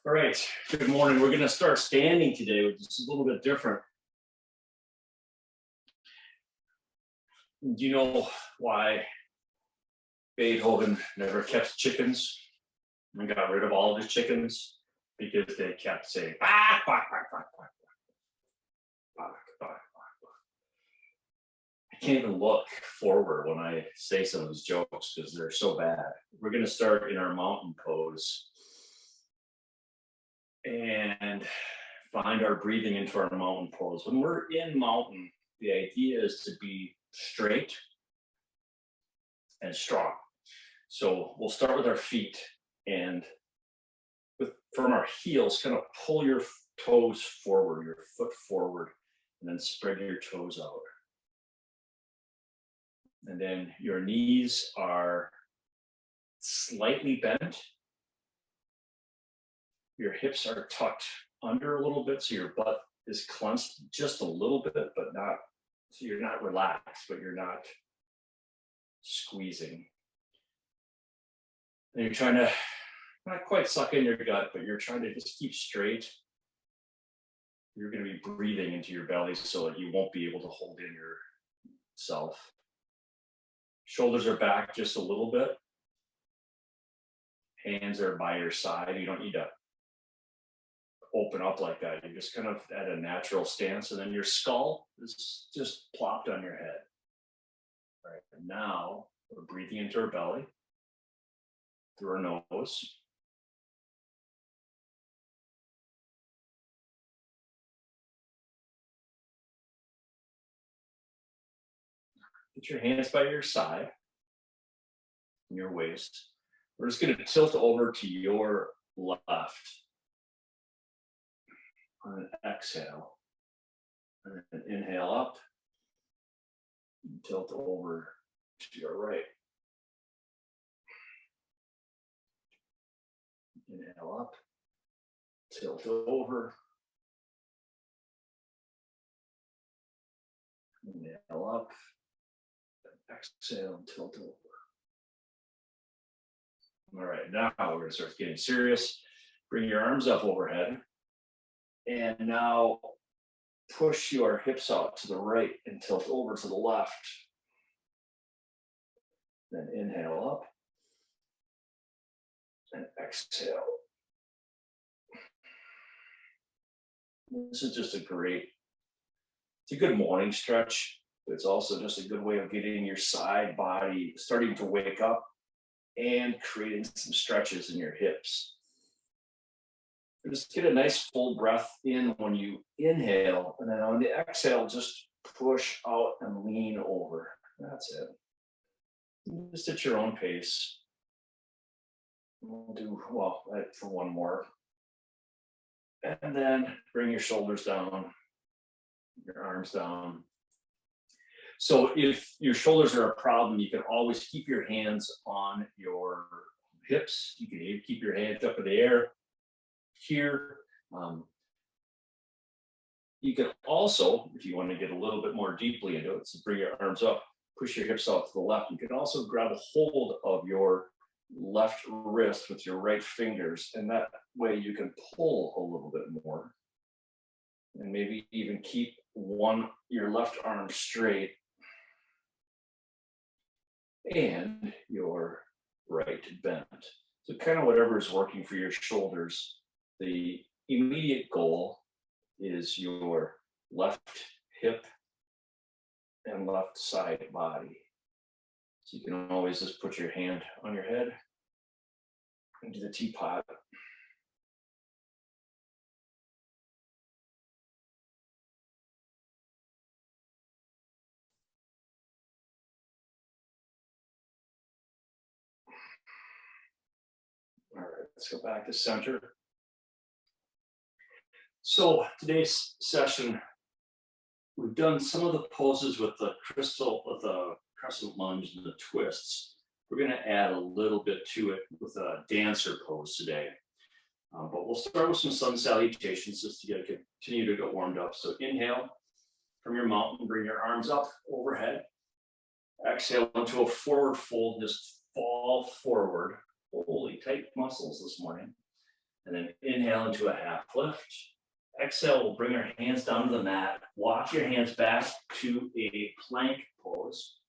All right, good morning. We're going to start standing today, which is a little bit different. Do you know why Beethoven never kept chickens and got rid of all of his chickens? Because they kept saying, "Quack, quack, quack, quack, quack, quack, quack, quack." I can't even look forward when I say some of these jokes because they're so bad. We're going to start in our mountain pose and find our breathing into our mountain pose. When we're in mountain, the idea is to be straight and strong. So we'll start with our feet and from our heels, kind of pull your toes forward, your foot forward, and then spread your toes out. And then your knees are slightly bent. Your hips are tucked under a little bit, so your butt is clenched just a little bit, but not, so you're not relaxed, but you're not squeezing. And you're trying to not quite suck in your gut, but you're trying to just keep straight. You're going to be breathing into your belly so that you won't be able to hold in yourself. Shoulders are back just a little bit. Hands are by your side. You don't need to open up like that. You're just kind of at a natural stance, and then your skull is just plopped on your head. All right, and now we're breathing into our belly through our nose. Get your hands by your side and your waist. We're just going to tilt over to your left on an exhale. And then inhale up and tilt over to your right. Inhale up, tilt over. Inhale up, exhale and tilt over. All right, now we're going to start getting serious. Bring your arms up overhead. And now push your hips out to the right and tilt over to the left. Then inhale up and exhale. This is just it's a good morning stretch. But it's also just a good way of getting your side body starting to wake up and creating some stretches in your hips. And just get a nice full breath in when you inhale, and then on the exhale, just push out and lean over. That's it. Just at your own pace. We'll do well for one more. And then bring your shoulders down, your arms down. So if your shoulders are a problem, you can always keep your hands on your hips. You can even keep your hands up in the air here. You can also, if you want to get a little bit more deeply into it, so bring your arms up, push your hips out to the left. You can also grab a hold of your left wrist with your right fingers, and that way you can pull a little bit more. And maybe even keep your left arm straight and your right bent. So kind of whatever is working for your shoulders. The immediate goal is your left hip and left side body. So you can always just put your hand on your head into the teapot. All right, let's go back to center. So today's session, we've done some of the poses with the crescent lunge and the twists. We're going to add a little bit to it with a dancer pose today. But we'll start with some sun salutations just to continue to get warmed up. So inhale from your mountain, bring your arms up overhead. Exhale into a forward fold, just fall forward. Holy tight muscles this morning. And then inhale into a half lift. Exhale, we'll bring our hands down to the mat. Walk your hands back to a plank pose.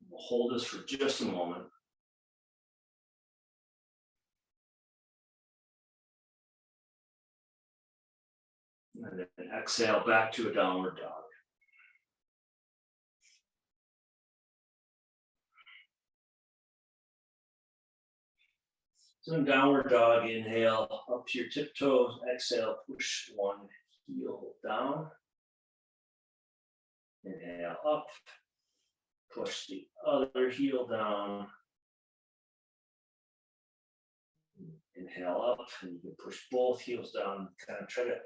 We'll hold this for just a moment. And then exhale back to a downward dog. So in downward dog, inhale up to your tiptoes. Exhale, push one heel down. Inhale up. Push the other heel down. Inhale up, and you can push both heels down. Kind of try to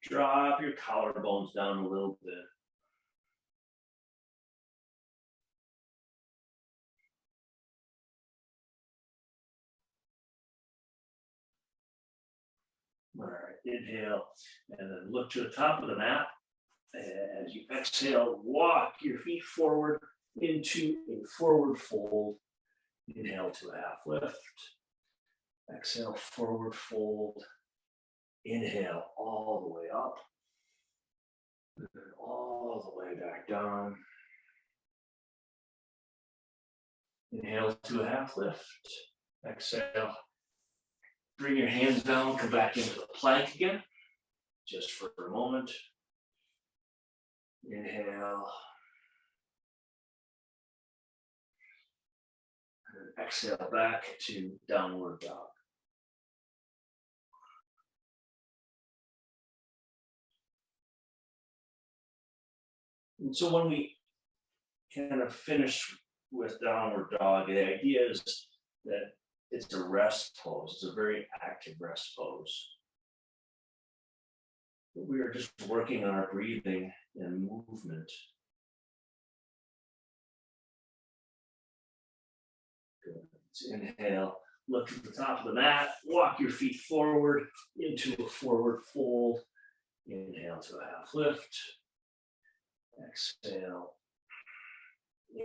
drop your collarbones down a little bit. All right, inhale, and then look to the top of the mat. As you exhale, walk your feet forward into a forward fold. Inhale to a half lift. Exhale, forward fold. Inhale all the way up. And then all the way back down. Inhale to a half lift. Exhale. Bring your hands down, come back into the plank again, just for a moment. Inhale. And exhale back to downward dog. And so when we kind of finish with downward dog, the idea is that it's a rest pose. It's a very active rest pose. We are just working on our breathing and movement. Good. So inhale, look to the top of the mat, walk your feet forward into a forward fold. Inhale to a half lift. Exhale.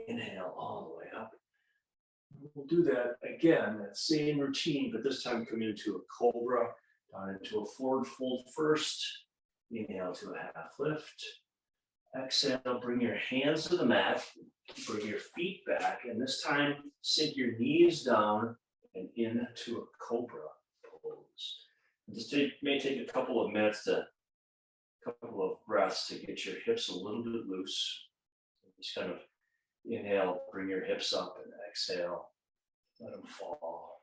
Inhale all the way up. We'll do that again, that same routine, but this time come into a cobra, down into a forward fold first. Inhale to a half lift. Exhale, bring your hands to the mat, bring your feet back, and this time sink your knees down and into a cobra pose. This may take a couple of minutes, a couple of breaths to get your hips a little bit loose. Just kind of inhale, bring your hips up, and exhale, let them fall.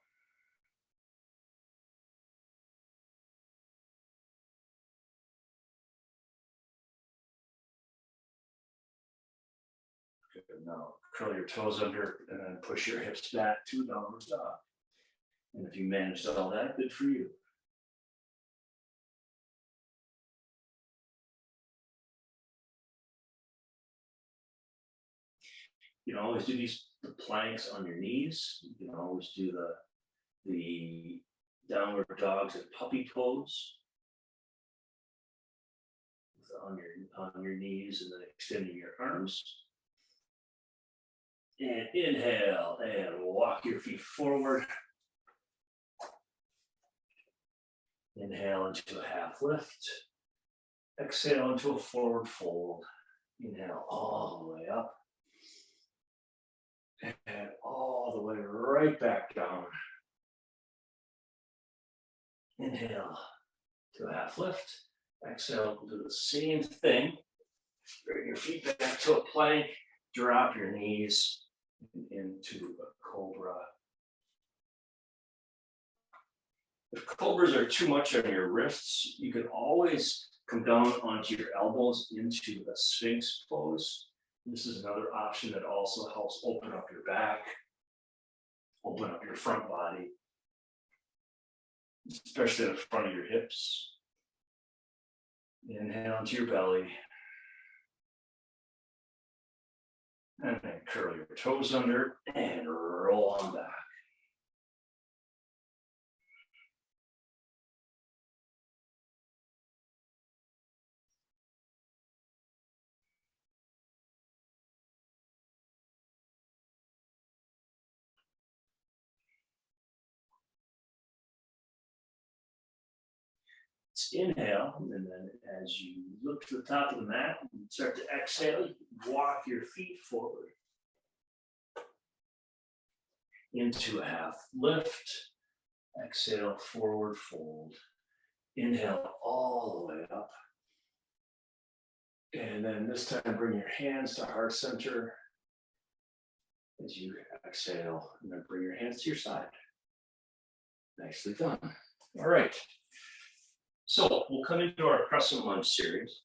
Good. Now curl your toes under and then push your hips back to downward dog. And if you managed all that, good for you. You can always do the planks on your knees. You can always do the downward dogs and puppy pose on your knees, and then extending your arms. And inhale and walk your feet forward. Inhale into a half lift. Exhale into a forward fold. Inhale all the way up. And all the way right back down. Inhale to a half lift. Exhale, we'll do the same thing. Bring your feet back to a plank. Drop your knees into a cobra. If cobras are too much on your wrists, you can always come down onto your elbows into a sphinx pose. This is another option that also helps open up your back, open up your front body, especially in front of your hips. Inhale into your belly. And then curl your toes under and roll on back. Let's inhale, and then as you look to the top of the mat, you start to exhale, you walk your feet forward into a half lift. Exhale, forward fold. Inhale all the way up. And then this time, bring your hands to heart center as you exhale, and then bring your hands to your side. Nicely done. All right. So we'll come into our Crescent Lunge series.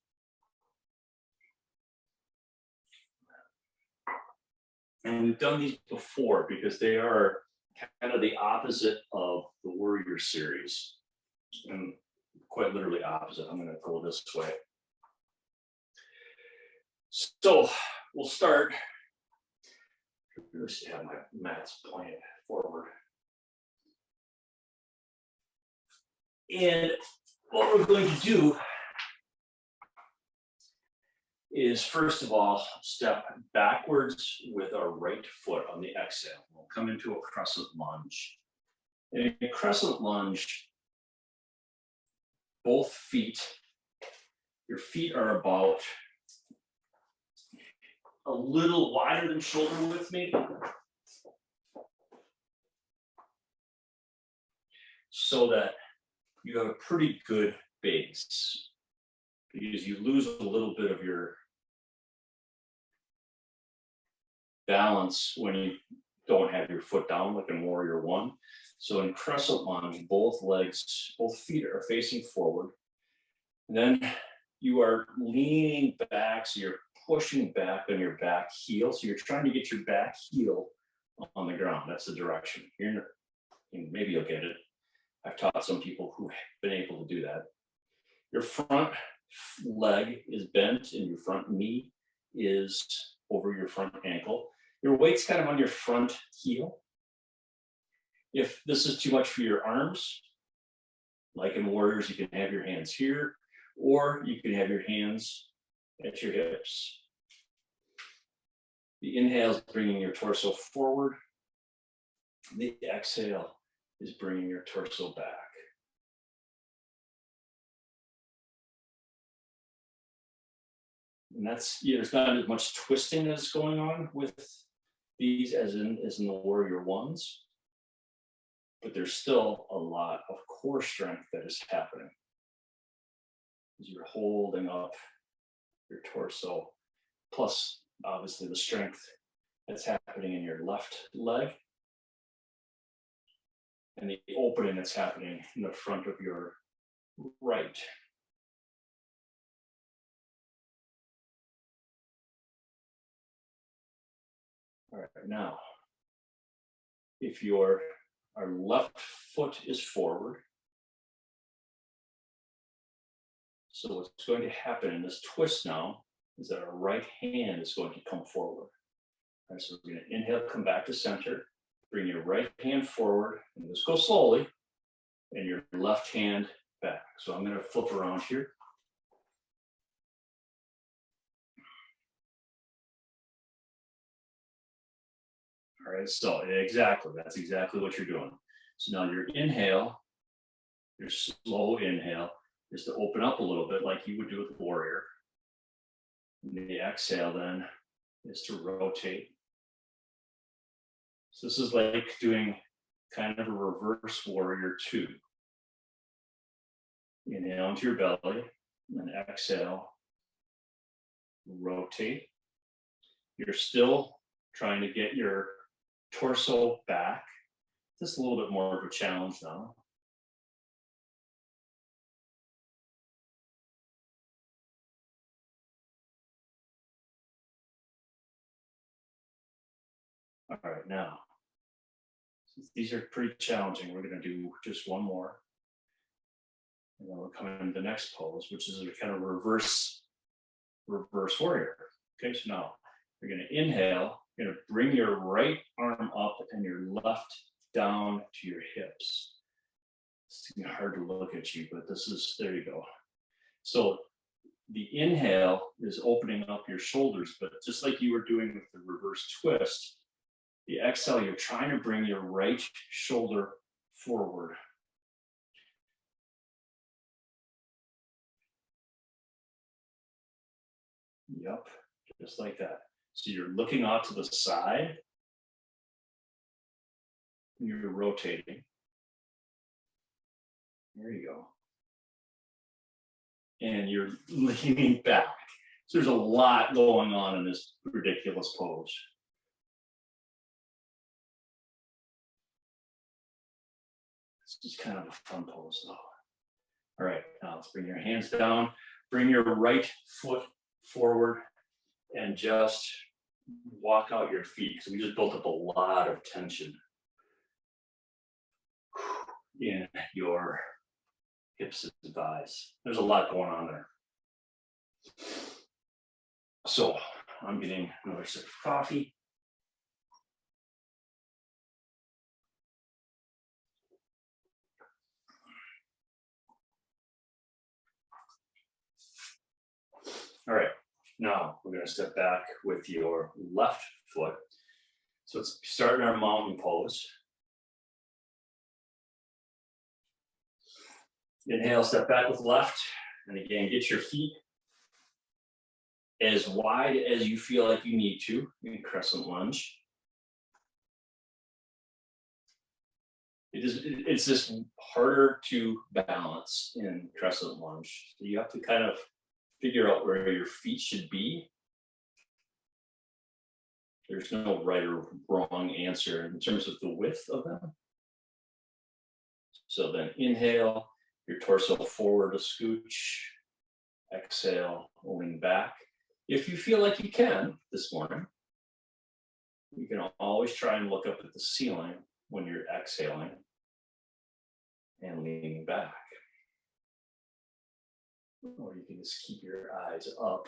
And we've done these before because they are kind of the opposite of the Warrior series. And quite literally opposite. I'm going to go this way. So we'll start. Let's have my mats pointed forward. And what we're going to do is, first of all, step backwards with our right foot on the exhale. We'll come into a crescent lunge. In a crescent lunge, both feet, your feet are about a little wider than shoulder width, maybe. So that you have a pretty good base. Because you lose a little bit of your balance when you don't have your foot down, like in Warrior One. So in Crescent Lunge, both feet are facing forward. And then you are leaning back, so you're pushing back on your back heel. So you're trying to get your back heel on the ground. That's the direction. Maybe you'll get it. I've taught some people who've been able to do that. Your front leg is bent and your front knee is over your front ankle. Your weight's kind of on your front heel. If this is too much for your arms, like in Warriors, you can have your hands here, or you can have your hands at your hips. The inhale is bringing your torso forward. The exhale is bringing your torso back. And there's not as much twisting that's going on with these as in the Warrior Ones, but there's still a lot of core strength that is happening as you're holding up your torso, plus obviously the strength that's happening in your left leg and the opening that's happening in the front of your right. All right, now, if our left foot is forward, so what's going to happen in this twist now is that our right hand is going to come forward. All right, so we're going to inhale, come back to center, bring your right hand forward, and just go slowly, and your left hand back. So I'm going to flip around here. All right, so that's exactly what you're doing. So now your inhale, your slow inhale, is to open up a little bit like you would do with the Warrior. And the exhale then is to rotate. So this is like doing kind of a reverse Warrior 2. Inhale into your belly, and exhale, rotate. You're still trying to get your torso back. Just a little bit more of a challenge now. All right, now, since these are pretty challenging, we're going to do just one more. And then we'll come into the next pose, which is a kind of reverse Warrior. Okay, so now you're going to inhale, you're going to bring your right arm up and your left down to your hips. It's hard to look at you, but there you go. So the inhale is opening up your shoulders, but just like you were doing with the reverse twist, the exhale, you're trying to bring your right shoulder forward. Yep, just like that. So you're looking off to the side. You're rotating. There you go. And you're leaning back. So there's a lot going on in this ridiculous pose. It's just kind of a fun pose though. All right, now let's bring your hands down. Bring your right foot forward and just walk out your feet. So we just built up a lot of tension in your hips and thighs. There's a lot going on there. So I'm getting another sip of coffee. All right, now we're going to step back with your left foot. So let's start in our mountain pose. Inhale, step back with left. And again, get your feet as wide as you feel like you need to in crescent lunge. It's just harder to balance in crescent lunge. So you have to kind of figure out where your feet should be. There's no right or wrong answer in terms of the width of them. So then inhale, your torso forward a scooch. Exhale, lean back. If you feel like you can this morning, you can always try and look up at the ceiling when you're exhaling and leaning back. Or you can just keep your eyes up.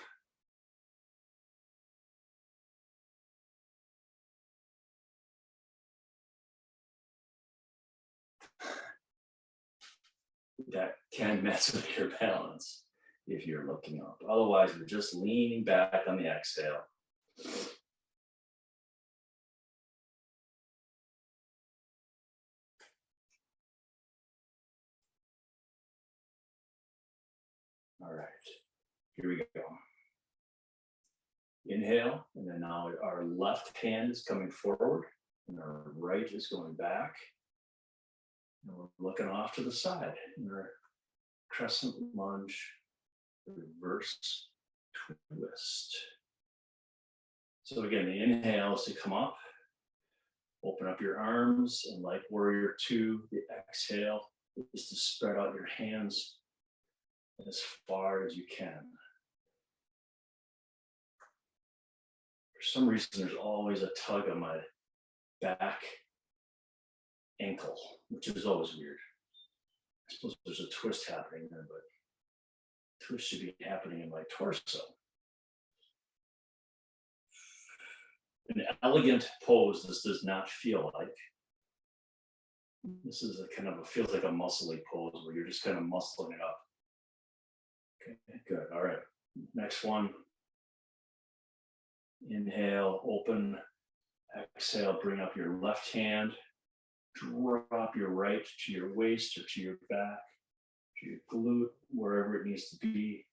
That can mess with your balance if you're looking up. Otherwise, we're just leaning back on the exhale. All right, here we go. Inhale, and then now our left hand is coming forward, and our right is going back. And we're looking off to the side in our crescent lunge, reverse twist. So again, the inhale is to come up, open up your arms, and like warrior two, the exhale is to spread out your hands as far as you can. For some reason, there's always a tug on my back ankle, which is always weird. I suppose there's a twist happening there, but twist should be happening in my torso. An elegant pose this does not feel like. This is a kind of feels like a muscly pose where you're just kind of muscling it up. Okay, good. All right. Next one. Inhale, open. Exhale, bring up your left hand. Drop your right to your waist or to your back, to your glute, wherever it needs to be.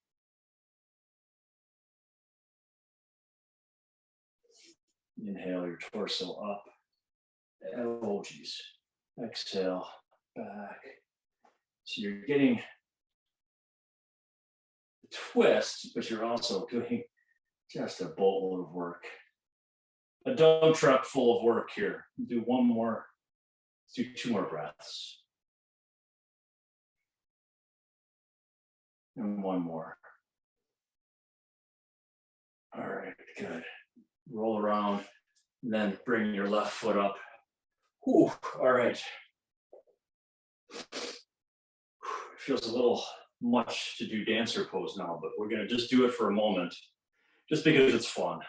Inhale your torso up. Oh, geez. Exhale, back. So you're getting the twist, but you're also doing just a boatload of work. A dump truck full of work here. Do one more, do two more breaths. And one more. All right, good. Roll around, then bring your left foot up. Whew, all right. It feels a little much to do dancer pose now, but we're gonna just do it for a moment, just because it's fun.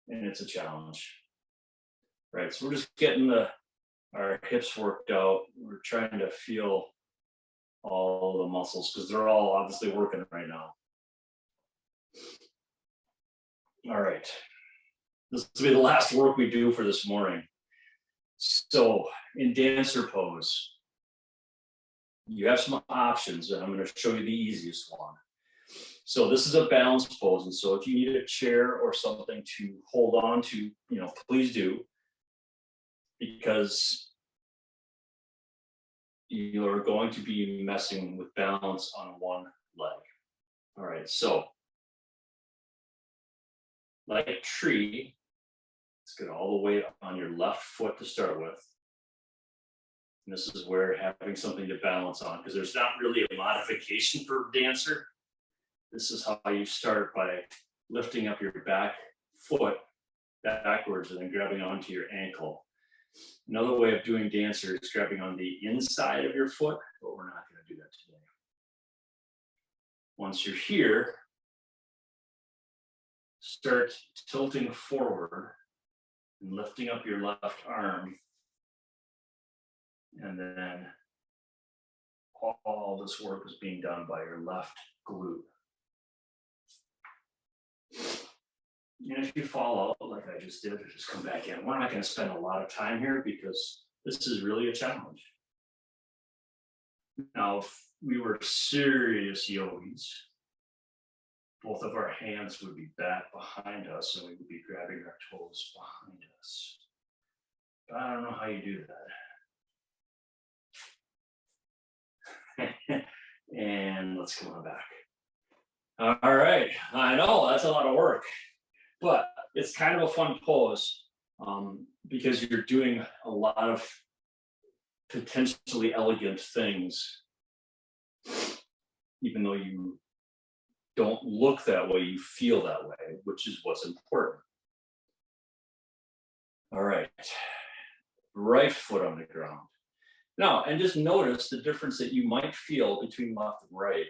And it's a challenge. Right, so we're just getting our hips worked out. We're trying to feel all the muscles because they're all obviously working right now. All right, this will be the last work we do for this morning. So in dancer pose, you have some options, and I'm going to show you the easiest one. So this is a balance pose. And so if you need a chair or something to hold on to, please do, because you're going to be messing with balance on one leg. All right, so like a tree, let's get all the way on your left foot to start with. And this is where having something to balance on, because there's not really a modification for dancer. This is how you start, by lifting up your back foot backwards and then grabbing onto your ankle. Another way of doing dancer is grabbing on the inside of your foot, but we're not going to do that today. Once you're here, start tilting forward and lifting up your left arm. And then all this work is being done by your left glute. And if you fall out like I just did, just come back in. We're not going to spend a lot of time here because this is really a challenge. Now, if we were serious yogis, both of our hands would be back behind us and we would be grabbing our toes behind us. But I don't know how you do that. And let's come on back. All right, I know that's a lot of work, but it's kind of a fun pose because you're doing a lot of potentially elegant things, even though you don't look that way, you feel that way, which is what's important. All right, right foot on the ground. Now, and just notice the difference that you might feel between left and right.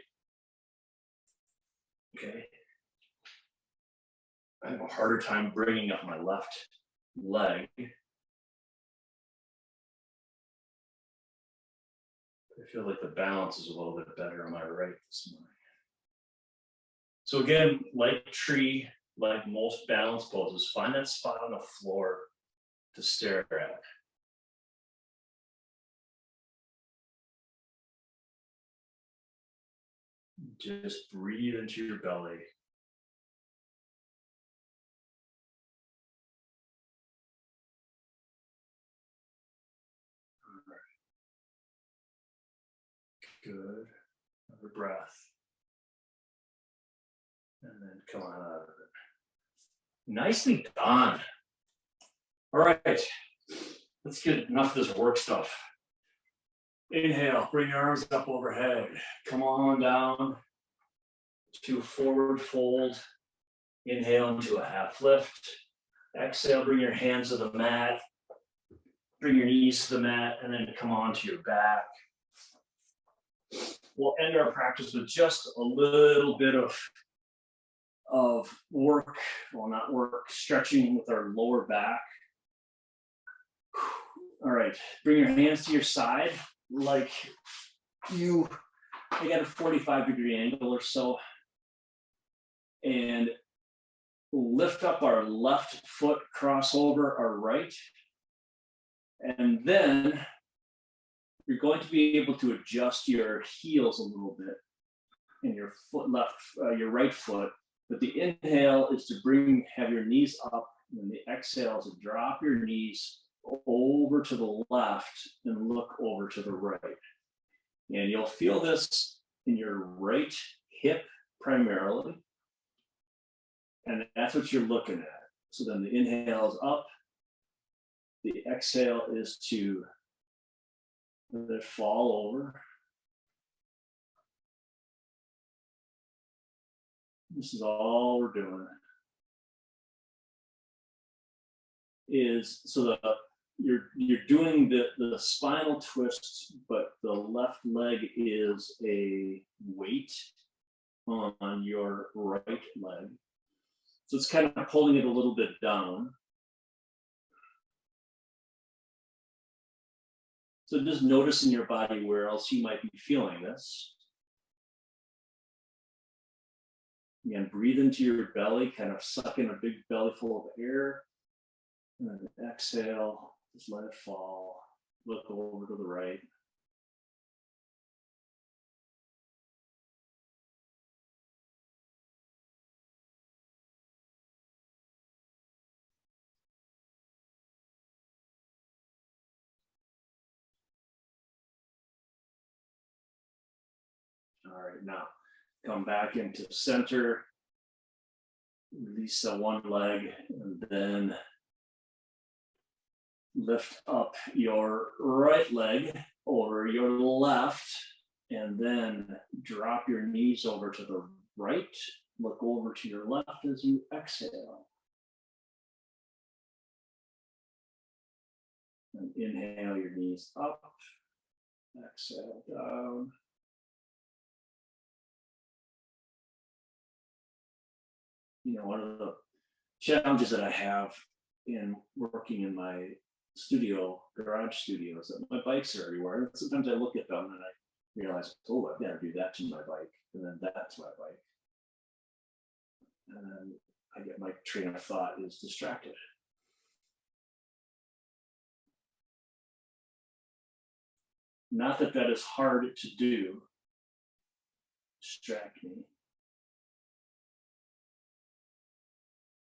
Okay. I have a harder time bringing up my left leg. I feel like the balance is a little bit better on my right this morning. So again, like tree, like most balance poses, find that spot on the floor to stare at. Just breathe into your belly. All right. Good. Another breath. And then come on out of it. Nicely done. All right. Let's get enough of this work stuff. Inhale, bring your arms up overhead. Come on down to a forward fold. Inhale into a half lift. Exhale, bring your hands to the mat. Bring your knees to the mat and then come onto your back. We'll end our practice with just a little bit of work, well, not work, stretching with our lower back. All right, bring your hands to your side like you got a 45-degree angle or so. And lift up our left foot, cross over our right. And then you're going to be able to adjust your heels a little bit in your foot your right foot. But the inhale is to have your knees up, and the exhale is to drop your knees over to the left and look over to the right. And you'll feel this in your right hip primarily. And that's what you're looking at. So then the inhale is up. The exhale is to let it fall over. This is all we're doing. Is so that you're doing the spinal twist, but the left leg is a weight on your right leg. So it's kind of pulling it a little bit down. So just notice in your body where else you might be feeling this. Again, breathe into your belly, kind of suck in a big belly full of air. And then exhale, just let it fall. Look over to the right. right, now come back into center, release the one leg, and then lift up your right leg over your left, and then drop your knees over to the right. Look over to your left as you exhale. And inhale your knees up, exhale down. You know, one of the challenges that I have in working in my garage studio, is that my bikes are everywhere. And sometimes I look at them and I realize, oh, I've got to do that to my bike, and then that to my bike. And then I get my train of thought is distracted. Not that that is hard to do, distract me.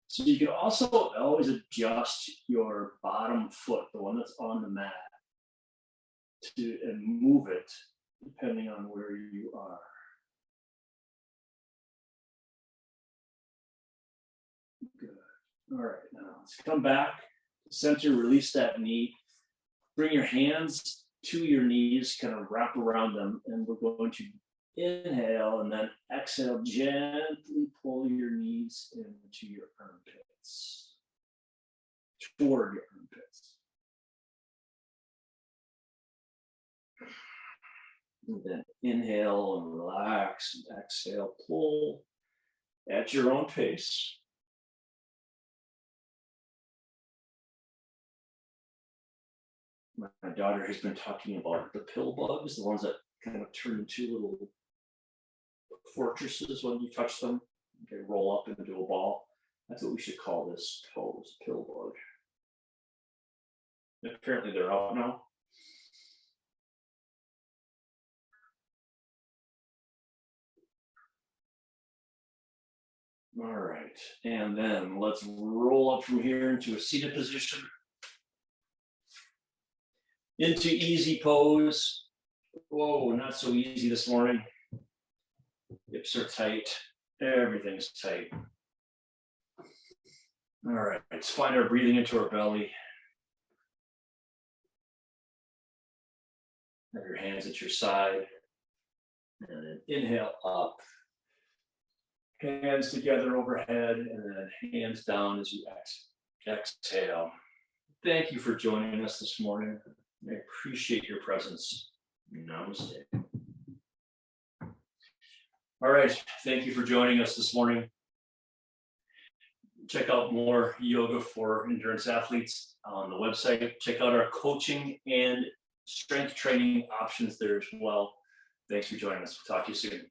So you can also always adjust your bottom foot, the one that's on the mat, and move it depending on where you are. Good. All right, now let's come back, center, release that knee. Bring your hands to your knees, kind of wrap around them, and we're going to inhale and then exhale, gently pull your knees into your armpits, toward your armpits. And then inhale and relax, and exhale, pull at your own pace. My daughter has been talking about the pill bugs, the ones that kind of turn into little fortresses when you touch them. They roll up into a ball. That's what we should call this pose, pill bug. Apparently they're out now. All right, and then let's roll up from here into a seated position. Into easy pose. Whoa, not so easy this morning. Hips are tight. Everything's tight. All right, let's find our breathing into our belly. Have your hands at your side. And then inhale up. Hands together overhead, and then hands down as you exhale. Thank you for joining us this morning. I appreciate your presence. Namaste. All right, thank you for joining us this morning. Check out more yoga for endurance athletes on the website. Check out our coaching and strength training options there as well. Thanks for joining us. We'll talk to you soon.